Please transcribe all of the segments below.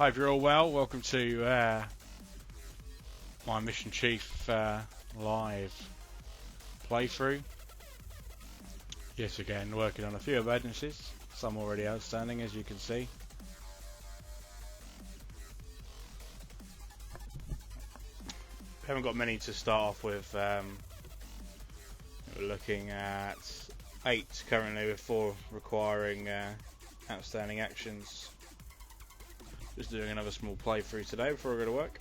Hope you're all well. Welcome to my MissionChief live playthrough. Yet again, working on a few emergencies, some already outstanding, as you can see. Haven't got many to start off with. We're looking at 8 currently, with 4 requiring outstanding actions. Just doing another small playthrough today before I go to work.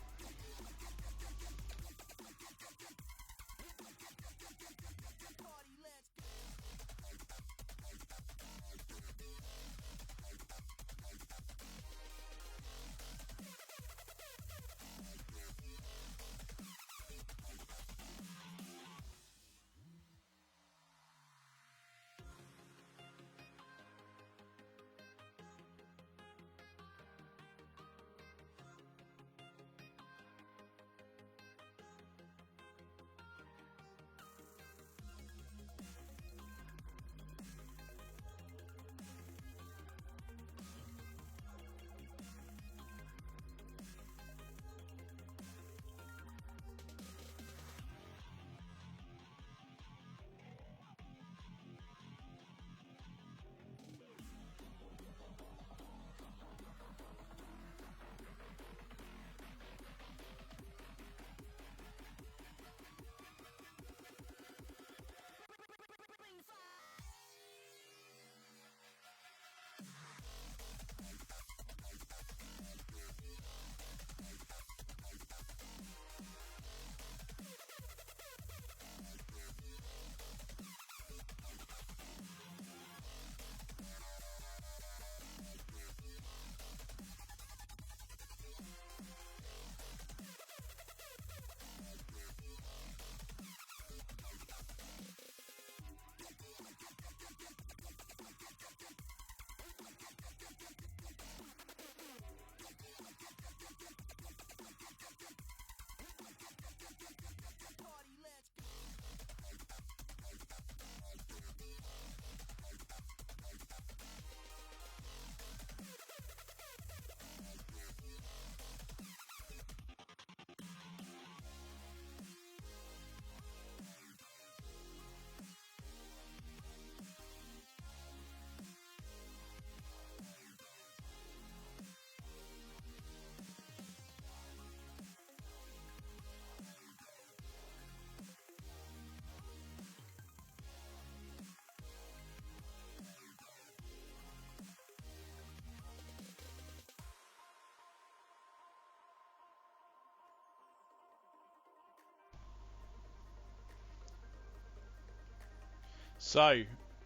So,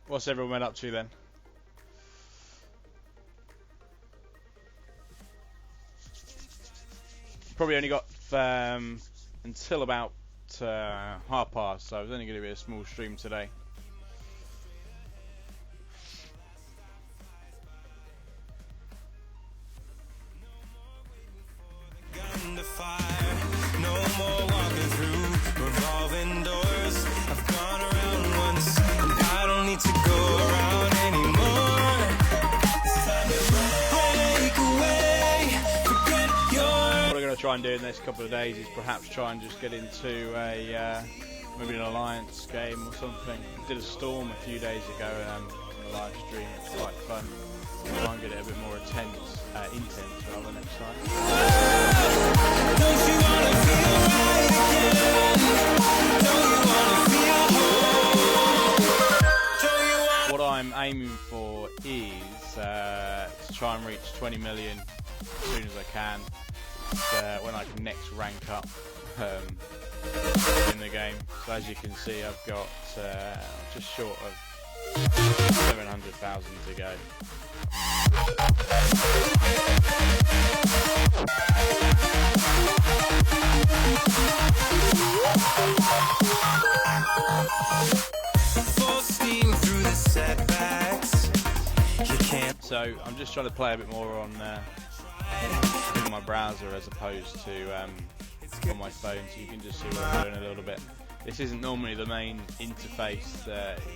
what's everyone up to then? Probably only got until about 1:30, so it's only going to be a small stream today. Try and do in the next couple of days is perhaps try and just get into a maybe an alliance game or something. I did a storm a few days ago on a live stream. It's quite fun. Try and get it a bit more intense rather next time. What I'm aiming for is to try and reach 20 million as soon as I can. When I can next rank up in the game. So as you can see, I've got just short of 700,000 to go. So I'm just trying to play a bit more on my browser as opposed to on my phone, so you can just see what I'm doing a little bit. This isn't normally the main interface,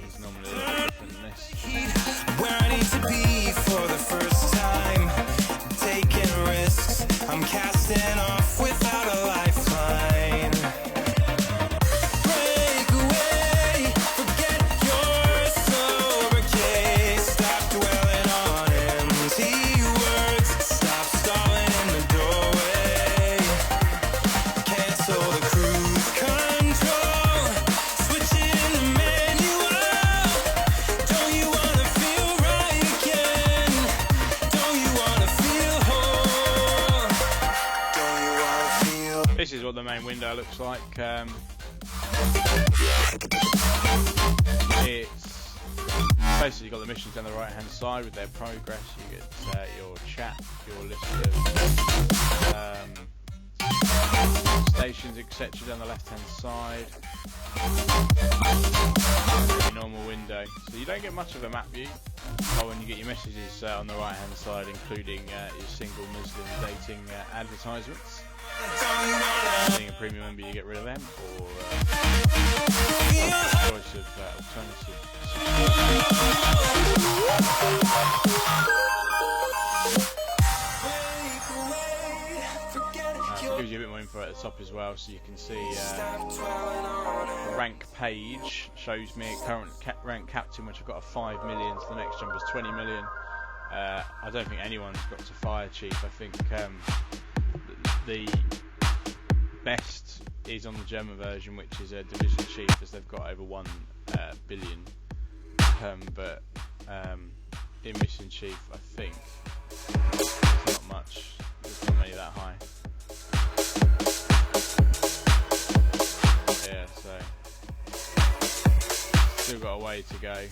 it's normally a little bit different than this. Where I need to be for the first time, taking risks. the main window looks like. It's basically got the missions down the right hand side with their progress. You get your chat, your list of stations, etc. down the left hand side. Your normal window. So you don't get much of a map view. When you get your messages on the right hand side, including your single Muslim dating advertisements. Being a premium member, you get rid of them, or choice of alternative. It gives you a bit more info at the top as well, so you can see the rank page shows me a current rank captain, which I've got a 5 million, so the next jump is 20 million. I don't think anyone's got to fire chief. I think the best is on the German version, which is a division chief, as they've got over 1 billion. But in MissionChief, I think it's not much. It's not many that high. Yeah, so still got a way to go.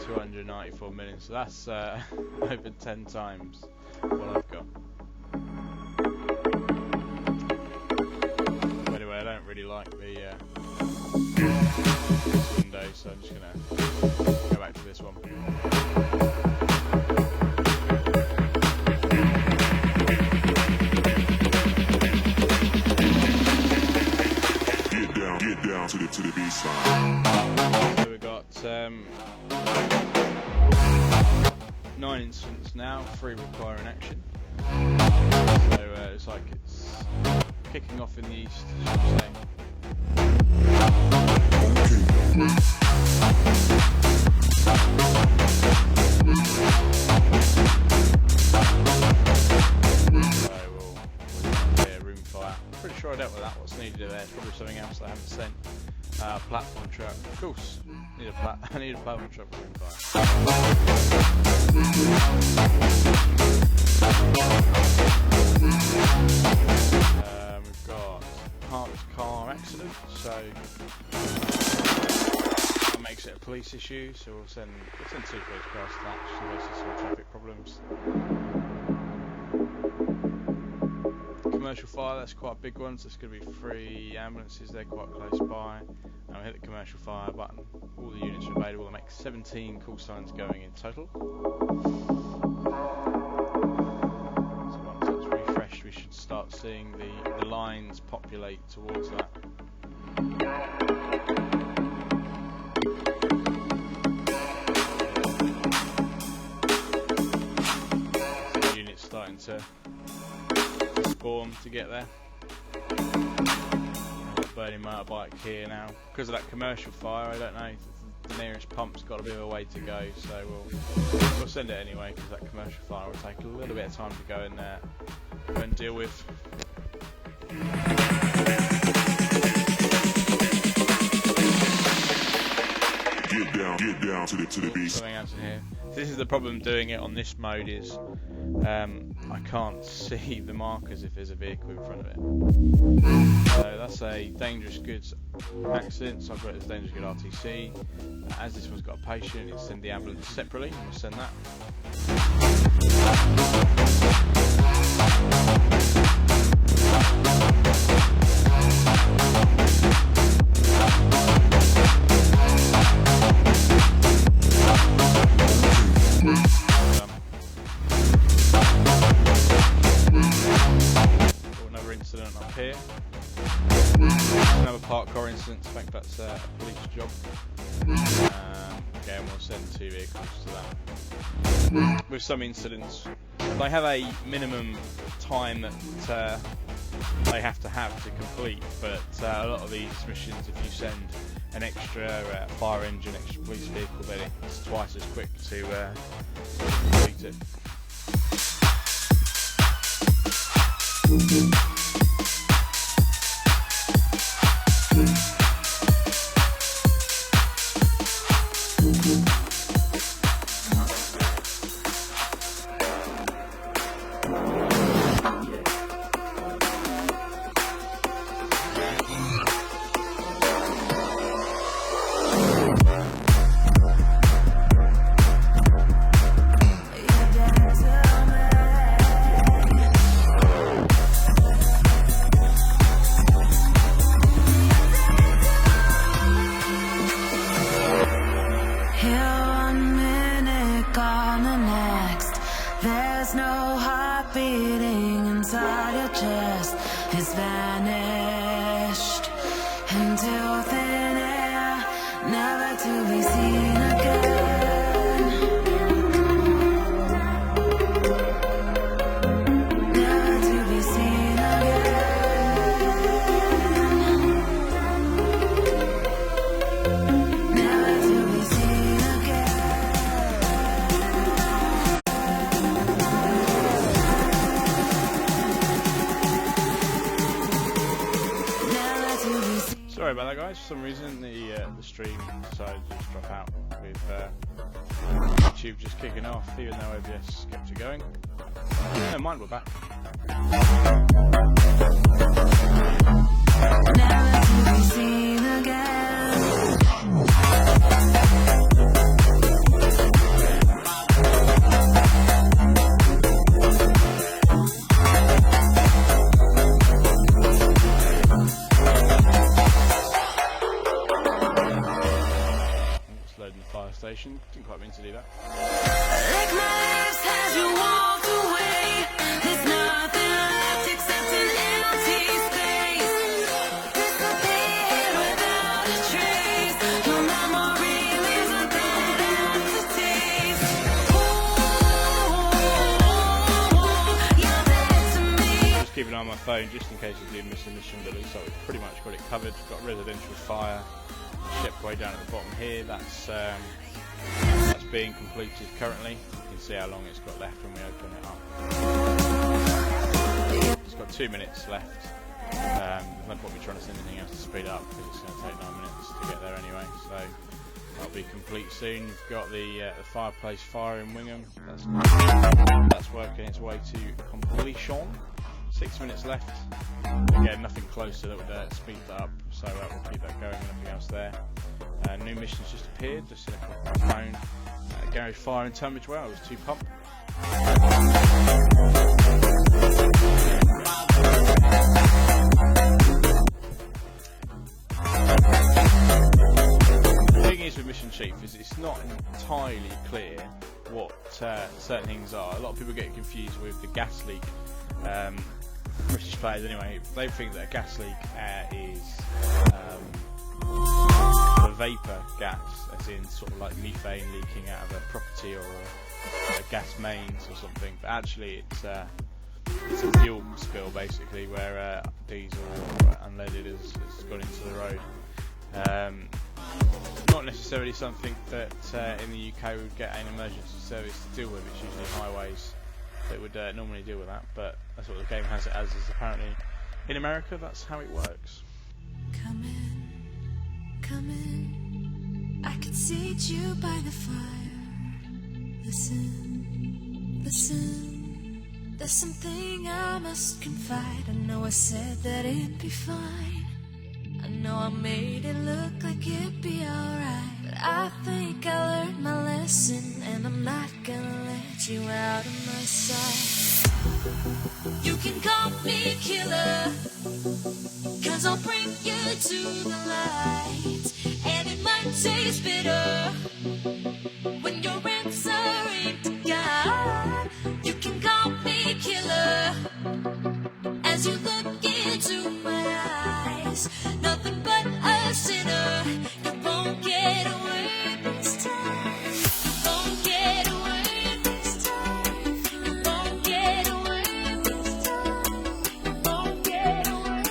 $294 million, so that's over 10 times what I've got. But anyway, I don't really like the window, so I'm just gonna go back to this one. Get down to the B side. So we've got 9 incidents now, 3 requiring action. So it's like it's kicking off in the east, should we say. So we'll room fire. Pretty sure I dealt with that. What's needed there? It's probably something else that I haven't sent. Platform truck. Of course. I need a platform truck for room fire. We've got parked car accident, so that makes it a police issue. So we'll send 2 police cars to that, just in case there's some traffic problems. Commercial fire, that's quite a big one, so it's going to be 3 ambulances, they're quite close by. And we'll hit the commercial fire button, all the units are available, that makes 17 call signs going in total. So once that's refreshed, we should start seeing the lines populate towards that. So the unit's starting to spawn to get there. Burning motorbike here now. Because of that commercial fire, I don't know, the nearest pump's got a bit of a way to go, so we'll send it anyway, because that commercial fire will take a little bit of time to go and deal with. Get down to the beast. Something else in here. This is the problem doing it on this mode is I can't see the markers if there's a vehicle in front of it. So that's a dangerous goods accident, so I've got it as dangerous good RTC. As this one's got a patient, it's send the ambulance separately. We'll send that. Another incident up here. Another parked car incident. I think that's a police job. Again, we'll send 2 vehicles to that. With some incidents, they have a minimum time that they have to complete, but a lot of these missions, if you send an extra fire engine, extra police vehicle, then it's twice as quick to complete it. vanished into thin air, never to be seen again. Never to be seen again. Never to be seen again. Never to be seen. Sorry about that, guys. For some reason, the stream decided to just drop out with YouTube just kicking off, even though OBS kept it going. Never mind, we're back. Never to be seen again. Just loading the fire station. Didn't quite mean to do that. Lick my lips as you walked away. There's nothing left except an empty space. Disappeared without a trace. Your memory leaves a dead aftertaste. Ooh, you're dead to me. Just keep an eye on my phone just in case you do miss a mission, but it looks like we've pretty much got it covered. We've got residential fire, ship way down at the bottom here. That's being completed currently. You can see how long it's got left when we open it up. It's got 2 minutes left. There's no point me trying to send anything else to speed up because it's going to take 9 minutes to get there anyway. So that'll be complete soon. You've got the fireplace fire in Wingham. That's working its way to completion. 6 minutes left. Again, nothing closer that would speed that up, so we'll keep that going. Nothing else there. New missions just appeared. Just in a quick on my phone. Garage fire in Tunbridge Well. It was 2 pump. The thing is with MissionChief is it's not entirely clear what certain things are. A lot of people get confused with the gas leak. British players anyway, they think that a gas leak is a vapor gas, as in sort of like methane leaking out of a property or a gas mains or something, but actually it's a fuel spill basically where diesel or unleaded has gone into the road. Not necessarily something that in the UK would get an emergency service to deal with. It's usually highways that would normally deal with that, but that's what the game has it as, is apparently in America that's how it works. Come in, I can seat you by the fire. Listen, there's something I must confide. I know I said that it'd be fine. I know I made it look like it'd be alright, but I think I learned my lesson, and I'm not gonna let you out of my sight. You can call me killer, 'cause I'll bring you to the light. And it might taste bitter when your answer ain't to God. You can call me killer as you look into my eyes. Nothing but a sinner. You won't get away this time. You won't get away this time. You won't get away this time. You won't get away.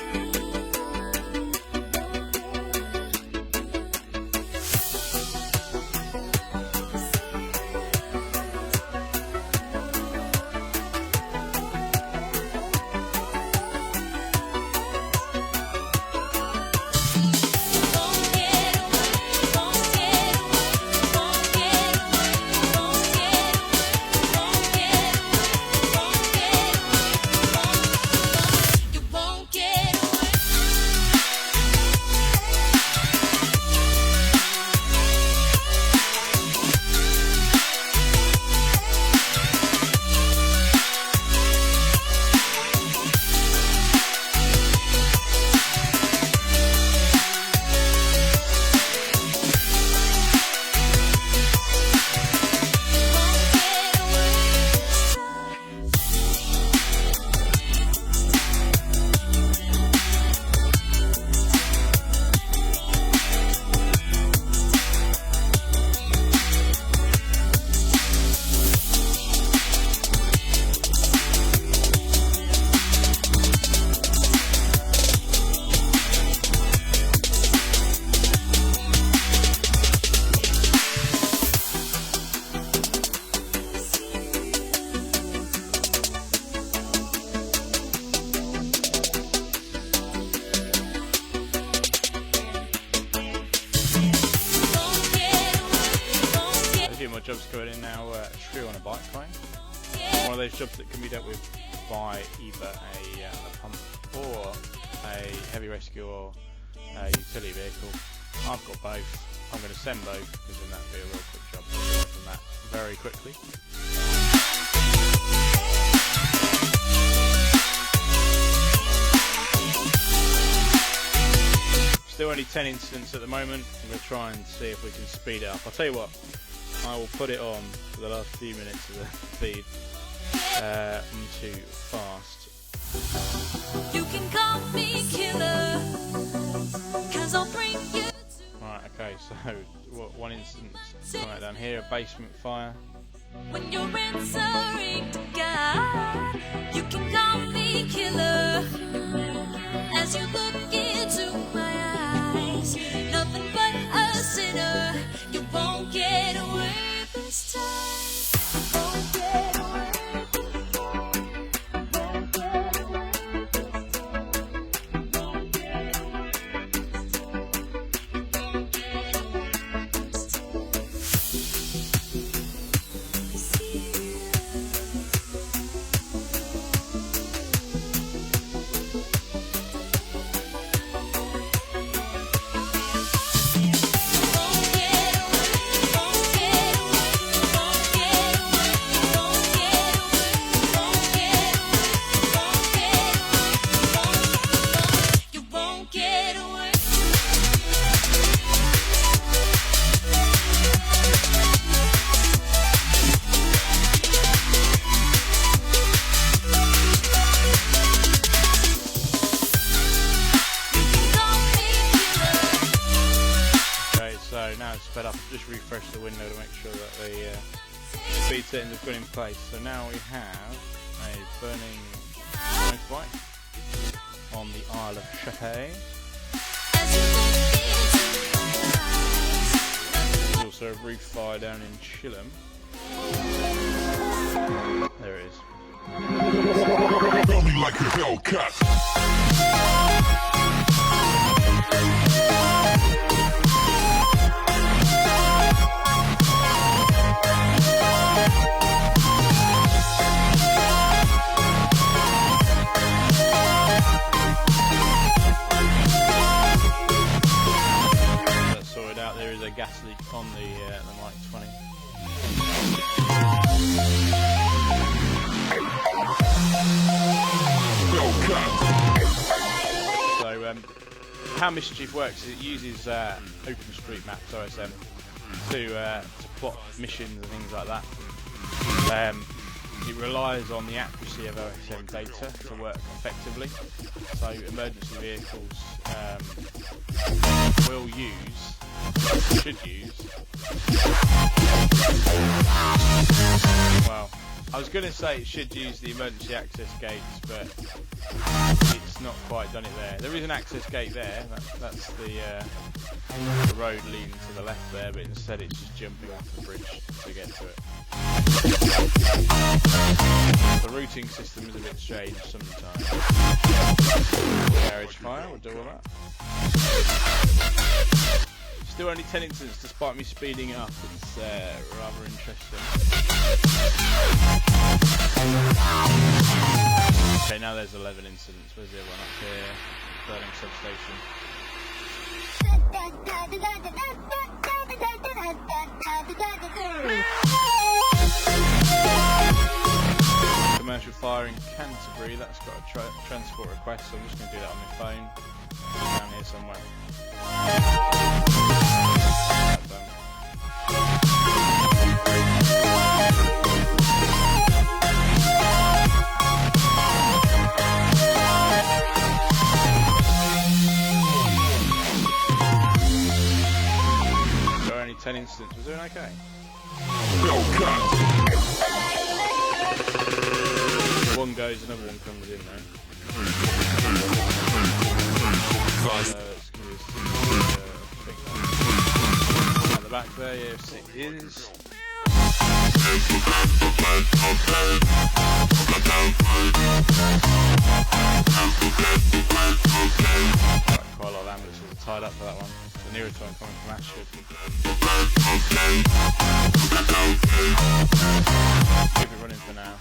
those jobs that can be dealt with by either a pump or a heavy rescue or a utility vehicle. I've got both. I'm going to send both because then that'll be a real quick job. We'll go from that very quickly. Still only 10 incidents at the moment. I'm going to try and see if we can speed it up. I'll tell you what, I will put it on for the last few minutes of the feed. I'm too fast. You can call me killer, 'cause I'll bring you to. Right, okay, so one instance right down here, a basement fire. When you're answering to God, you can call me killer. As you look into my eyes, nothing but a sinner. You won't get away this time. Won't get away. Sped up, just refresh the window to make sure that the speed settings have gone in place. So now we have a burning motorbike on the Isle of Chappé. There's also a roof fire down in Chilham. There it is. Feel me like a Hellcat. That's sorted out. There is a gas leak on the Mike 20. So how MissionChief works is it uses OpenStreetMaps OSM to plot missions and things like that. It relies on the accuracy of OSM data to work effectively. So emergency vehicles should use. Well, I was going to say it should use the emergency access gates, but it's not quite done it there. There is an access gate there. That's the road leading to the left there, but instead it's just jumping off the bridge to get to it. The routing system is a bit strange sometimes. Garage fire will do all that. Still only 10 incidents despite me speeding up. It's rather interesting. Okay, now there's 11 incidents. Where's the other one? Up here. Burning substation. Commercial fire in Canterbury. That's got a transport request, so I'm just going to do that on my phone. Down here somewhere. So only 10 incidents. We're doing okay. One goes, another one comes in there. At the back there, yes, it is. Quite a lot of ambulances are tied up for that one. The nearest one coming from Ashford. Keep it running for now.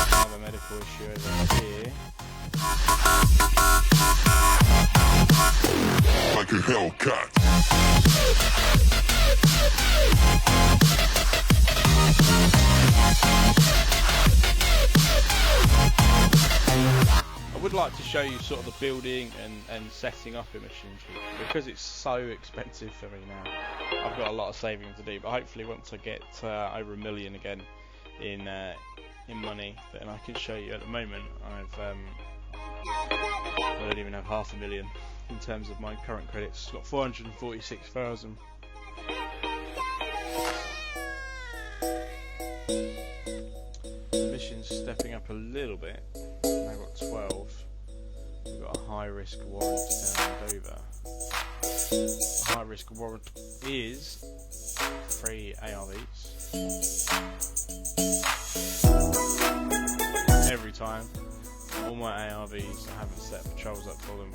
Another medical issue over here. Like a Hellcat. I would like to show you sort of the building and setting up MissionChief, because it's so expensive for me now. I've got a lot of saving to do, but hopefully once I get over $1 million again in money, then I can show you. At the moment I don't even have $500,000 in terms of my current credits. I've got 446,000. The mission's stepping up a little bit. I've got 12. We've got a high risk warrant down in Dover. A high risk warrant is 3 ARVs. Every time, all my ARVs, I haven't set patrols up for them. I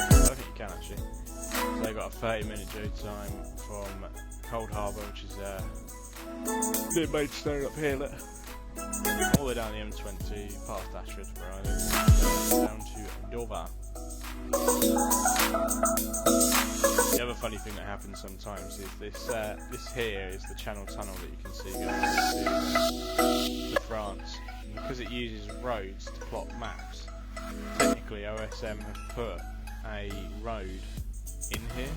don't think you can actually. So they got a 30-minute journey time from Cold Harbour, which is near Maidstone up here, look. All the way down the M20, past Ashford, where I live, down to Dover. The other funny thing that happens sometimes is this here is the Channel Tunnel that you can see going to France. And because it uses roads to plot maps, technically OSM have put a road in here.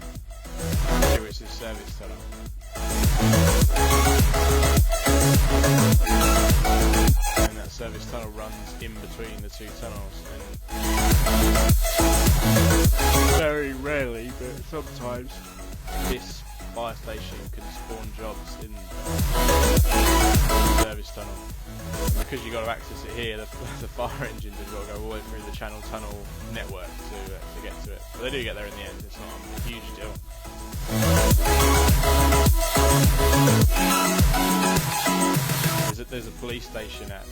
Here is this service tunnel. And that service tunnel runs in between the two tunnels, and very rarely, but sometimes, this fire station can spawn jobs in the service tunnel. And because you've got to access it here, the fire engines have got to go all the way through the Channel Tunnel network to get to it. But they do get there in the end, it's not a huge deal. There's a police station at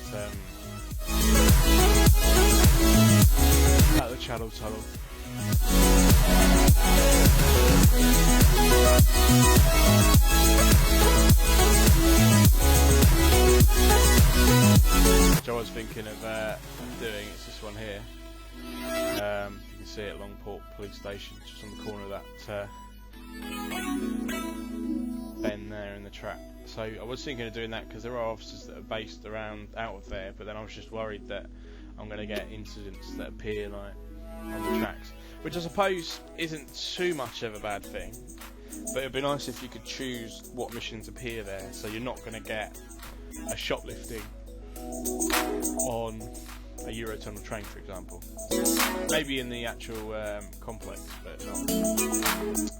the Channel Tunnel. Which I was thinking of doing. It's this one here. You can see it, Longport Police Station, just on the corner of that bend there in the track. So I was thinking of doing that because there are officers that are based around out of there, but then I was just worried that I'm going to get incidents that appear like on the tracks, which I suppose isn't too much of a bad thing, but it'd be nice if you could choose what missions appear there, so you're not going to get a shoplifting on a Eurotunnel train, for example. Maybe in the actual complex, but not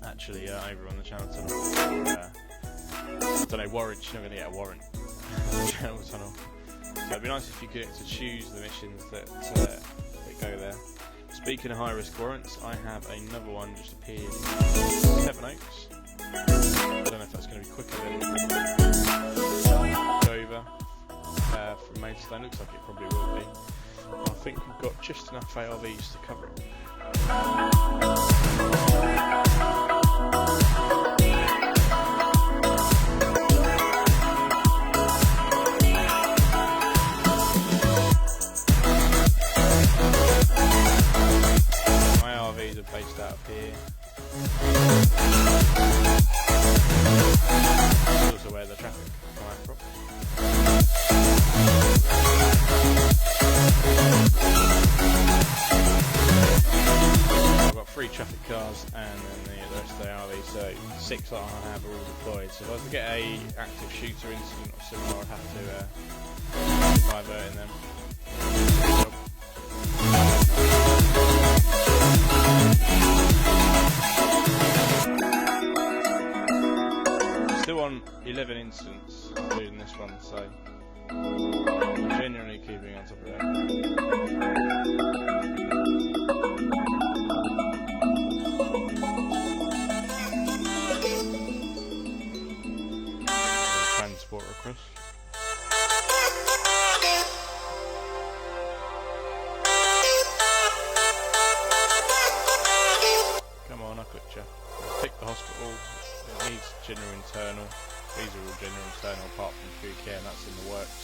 actually over on the Channel Tunnel. I don't know, warrant, you're not going to get a warrant on the Channel Tunnel. So it'd be nice if you could get to choose the missions that go there. Speaking of high risk warrants, I have another one just appeared in Sevenoaks. I don't know if that's going to be quicker than Dover from Maidstone. Looks like it probably will be. I think we've got just enough ARVs to cover it. My RVs are based out of here. That's also where the traffic come out from. I've got 3 traffic cars and then the rest of the RVs, so 6 that I have are all deployed. So if I was to get a active shooter incident or similar, I'd have to divert in them. Still on 11 incidents, including this one, so I'm genuinely keeping on top of it. Transport request. in the works.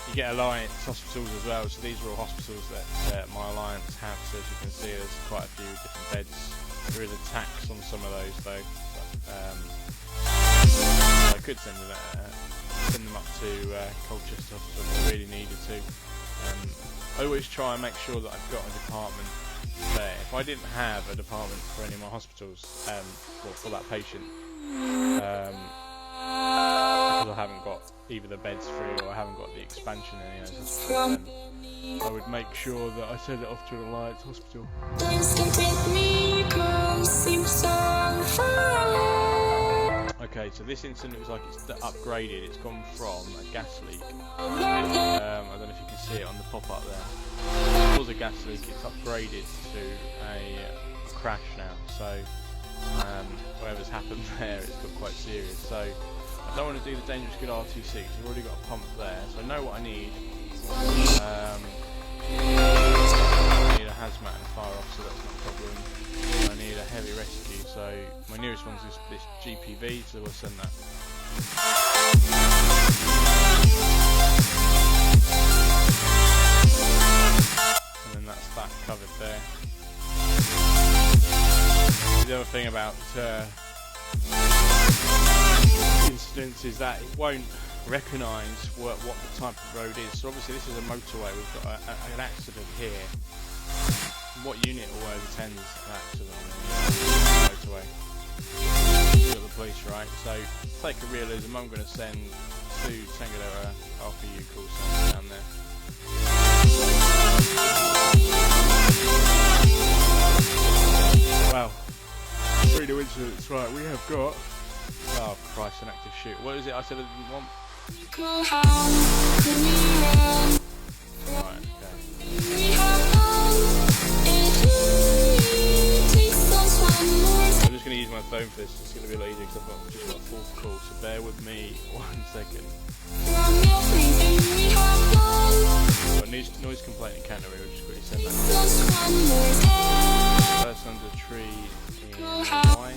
You get alliance hospitals as well, so these are all hospitals that my alliance have. So as you can see, there's quite a few different beds. There is a tax on some of those though. But, I could send them up to Colchester Hospital if I really needed to. I always try and make sure that I've got a department there. If I didn't have a department for any of my hospitals, for that patient, because I haven't got either the beds free or I haven't got the expansion in any of those hospitals, then I would make sure that I send it off to an alliance hospital. Okay, so this incident looks like it's upgraded. It's gone from a gas leak. I don't know if you can see it on the pop-up there. It was a gas leak. It's upgraded to a crash now. So whatever's happened there, it's got quite serious. So I don't want to do the dangerous good RTC because I've already got a pump there. So I know what I need. I need a hazmat and a fire officer. That's not a problem. I need a heavy rescue, so my nearest one's this GPV, so we'll send that. And then that's that covered there. The other thing about incidents is that it won't recognise what the type of road is. So obviously this is a motorway, we've got an accident here. What unit always attends an accident on the motorway? You've got the police, right? So, take a realism, I'm going to send 2 Tango Alpha U-calls down there. Wow. 3 new incidents, right, we have got... Oh Christ, an active shoot. What is it I said I didn't want? Right, okay. I'm just going to use my phone for this, it's going to be a lot easier because I've just got a 4th call, so bear with me 1 second. Got noise complaint in Canterbury, we'll just quickly send that. Person under a tree in Y.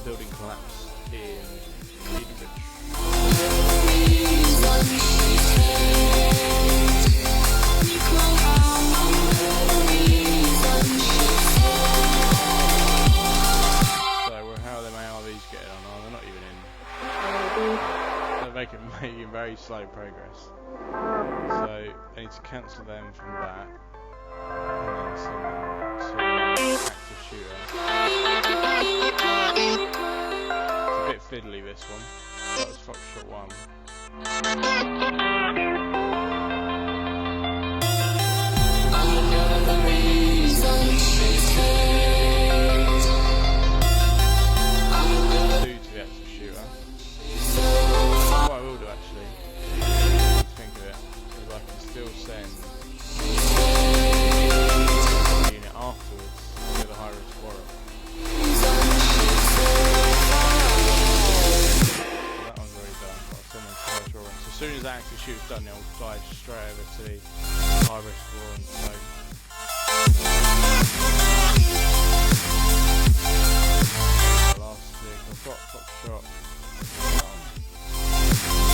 Building collapse in Edenbridge. So how are them ARVs getting on? Oh, they're not even in. They're making very slow progress. So I need to cancel them from that. And then send them to active shooter. It's a bit fiddly this one. That was Foxtrot 1. To the active shooter. What I will do actually, think of it, is I can still send the unit afterwards to the high risk warrant. That one's already done, but I'll send them to high risk warrant. So as soon as that active shooter's done, they'll fly straight over to the high risk warrant. So last thing, I've got Foxtrot.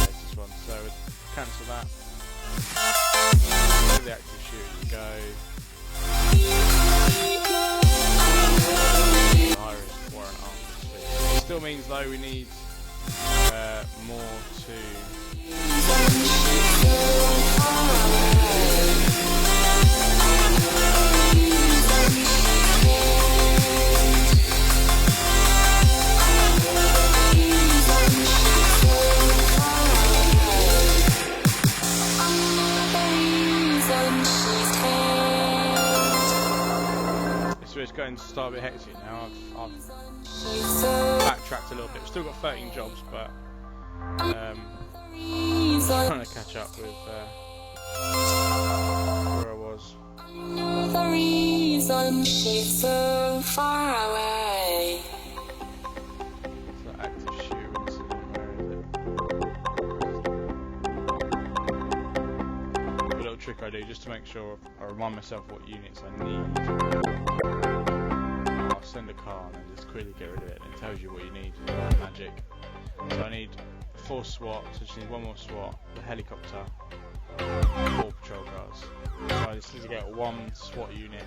This one, so we'll cancel that. Let the active shooter go. High risk warrant after speed. It still means though we need more to. So it's going to start a bit hectic now. I've backtracked a little bit. We've still got 13 jobs, but trying to catch up with where I was. The reason she's so far away. So active shoe incident, where is it? A little trick I do, just to make sure I remind myself what units I need. I'll send a car and then just quickly get rid of it, and it tells you what you need. Magic. So I need 4 SWAT, so I just need 1 more SWAT, the helicopter, 4 patrol cars. So I just need to get 1 SWAT unit,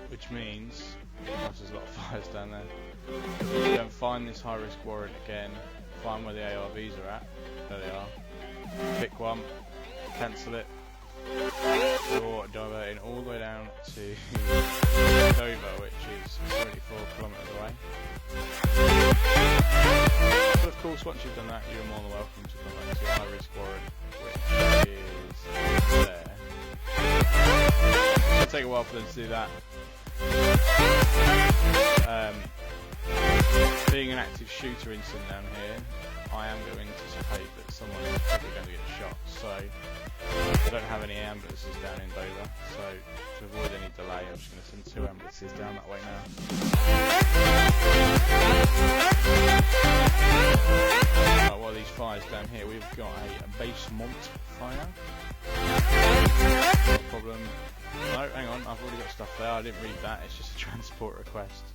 which means there's a lot of fires down there. Go and find this high risk warrant again, find where the ARVs are at. There they are. Pick one, cancel it. You're diverting all the way down to Dover, which is 74 kilometres away. But of course, once you've done that, you're more than welcome to come back to your high risk warrant, which is there. It'll take a while for them to do that. Being an active shooter incident down here, I am going to anticipate that someone is probably going to get shot. So I don't have any ambulances down in Dover, so to avoid any delay, I'm just going to send 2 ambulances down that way now. Right, what are these fires down here? We've got a basement fire. No problem. No, hang on, I've already got stuff there. I didn't read that. It's just a transport request.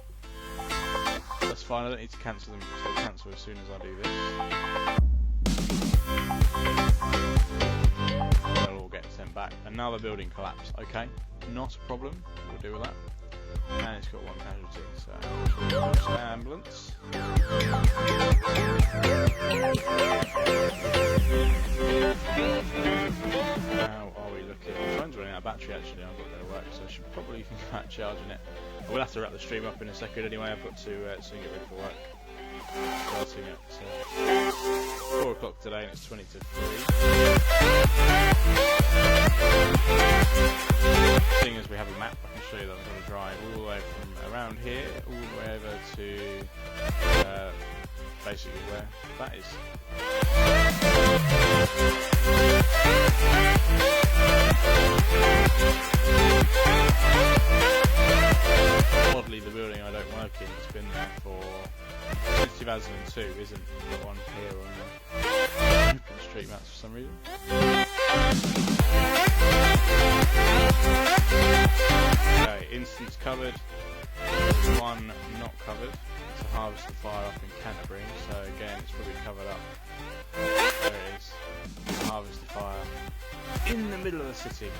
That's fine, I don't need to cancel them, so I'll cancel as soon as I do this. They'll all get sent back. Another building collapse. Okay, not a problem. We'll deal with that. And it's got 1 casualty, so ambulance. How are we looking? My phone's running out of battery actually, I've got to go to work, so I should probably think about charging it. I will have to wrap the stream up in a second anyway. I've got to soon get ready for work. Starting at 4 o'clock today, and it's 20 to 3. Seeing as we have a map, I can show you that I'm going to drive all the way from around here, all the way over to basically where that is. Oddly, the building I don't work in has been there since 2002, isn't got one here on the open street maps for some reason. Okay, instance covered. There's 1 not covered. It's a harvest fire up in Canterbury, so again it's probably covered up. There it is. It's a harvest fire in the middle of the city.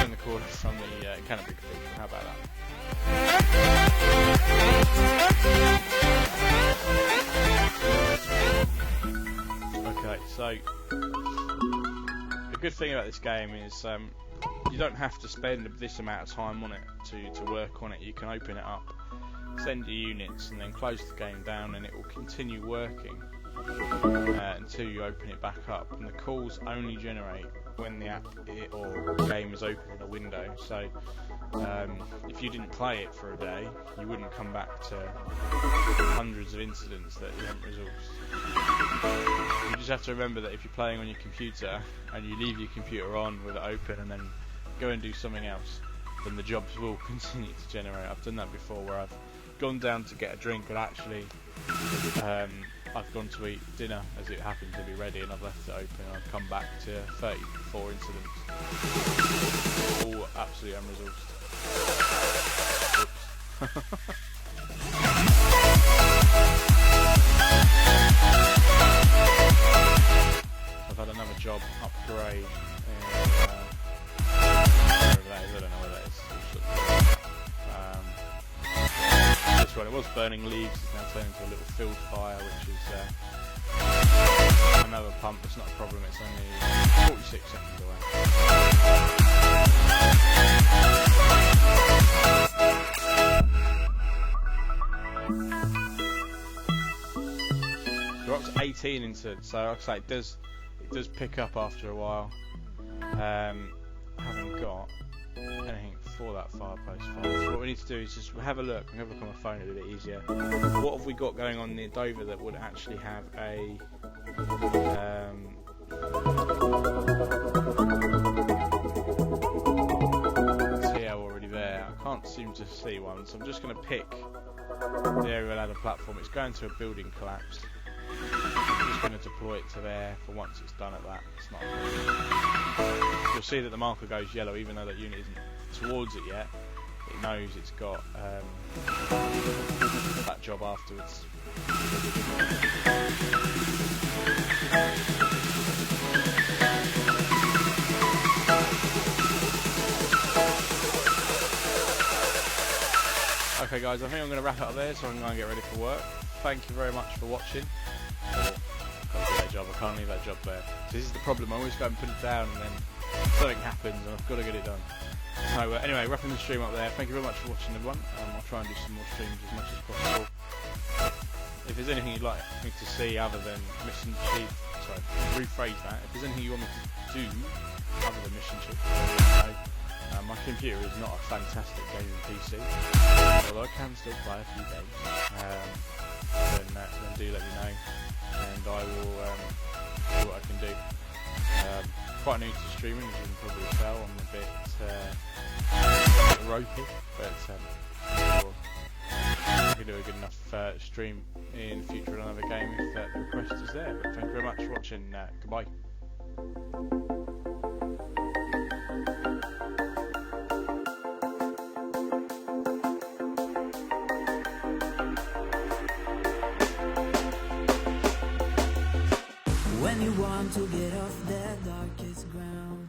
In the corner from the Canterbury Cathedral. How about that? Okay, so the good thing about this game is you don't have to spend this amount of time on it to work on it. You can open it up, send your units, and then close the game down, and it will continue working until you open it back up. And the calls only generate when the app or game is open in a window. So if you didn't play it for a day, you wouldn't come back to hundreds of incidents that you haven't resolved. You just have to remember that if you're playing on your computer and you leave your computer on with it open and then go and do something else, then the jobs will continue to generate. I've done that before where I've gone down to get a drink and actually I've gone to eat dinner as it happened to be ready, and I've left it open, and I've come back to 34 incidents, all absolutely unresolved. I've had another job upgrade in wherever that is, I don't know where that is. This one, it was burning leaves, it's now turned into a little field fire, which is another pump. It's not a problem, it's only 46 seconds away. So we're up to 18 incidents, so like I say, it does pick up after a while. Haven't got anything for that firepost file. So what we need to do is just have a look. I'm going to look on my phone a bit easier. What have we got going on near Dover that would actually have a TL already there? I can't seem to see one, so I'm just going to pick the aerial ladder platform. It's going to a building collapse. I'm just going to deploy it to there for once it's done at that. It's not a problem. You'll see that the marker goes yellow even though that unit isn't towards it yet. It knows it's got that job afterwards. Okay guys, I think I'm going to wrap it up there so I can go and get ready for work. Thank you very much for watching. Can't do that job, I can't leave that job there. This is the problem, I always go and put it down and then something happens and I've got to get it done. So anyway, wrapping the stream up there. Thank you very much for watching everyone. I'll try and do some more streams as much as possible. If there's anything you'd like me to see other than MissionChief, sorry, rephrase that. If there's anything you want me to do other than MissionChief, my computer is not a fantastic gaming PC, although I can still play a few games. Then do let me know, and I will see what I can do. Quite new to streaming, as you can probably tell. I'm a bit ropey, but sure I can do a good enough stream in the future of another game if the request is there. But thank you very much for watching. Goodbye. When you want to get off the darkest ground.